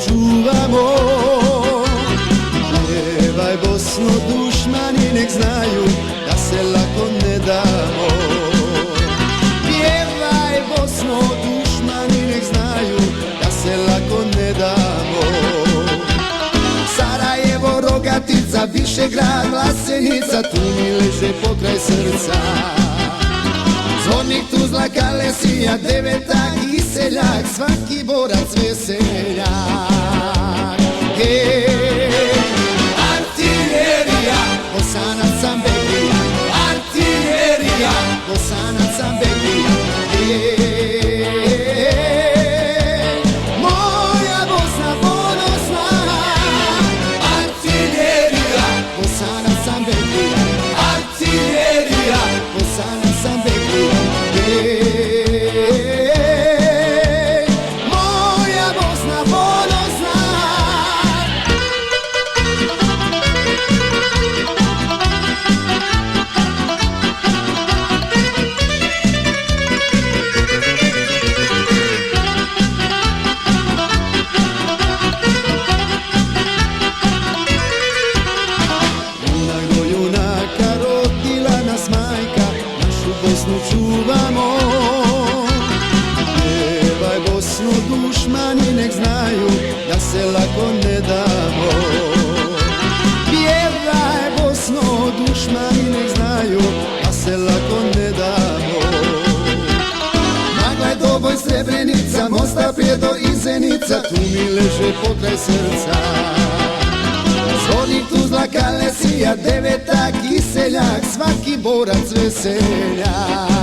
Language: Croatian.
čuvamo. Pjevaj Bosno dušmani nek znaju da se lako ne damo. Pjevaj Bosno dušmani nek znaju da se lako ne damo. Sarajevo, Rogatica, Višegrad, Vlasenica, tu mi leže pokraj srca. Zvornik, Tuzla, Kalesija, Devetak i seljak, svaki borac veseljak. Artiljerija, Bosanac sam Beglija, artiljerija, Bosanac sam Beglija. Moja Bosna ponosna, artiljerija, Bosanac sam Beglija, artiljerija, Bosanac sam Beglija. Moja Bosna ponosna. Junak do junaka rodila nas majka, našu Bosnu čuvamo. Pjevaj Bosnu dušmani nek znaju da se lako ne damo. Pjevaj Bosno dušmani nek znaju da se lako ne damo. Magla je Doboj, Srebrenica, Mostar, Prijedor i Zenica, tu mi leže pokraj srca. Zvornik, Tuzla, Kalesija, Devetak i seljak, svaki borac veseljak.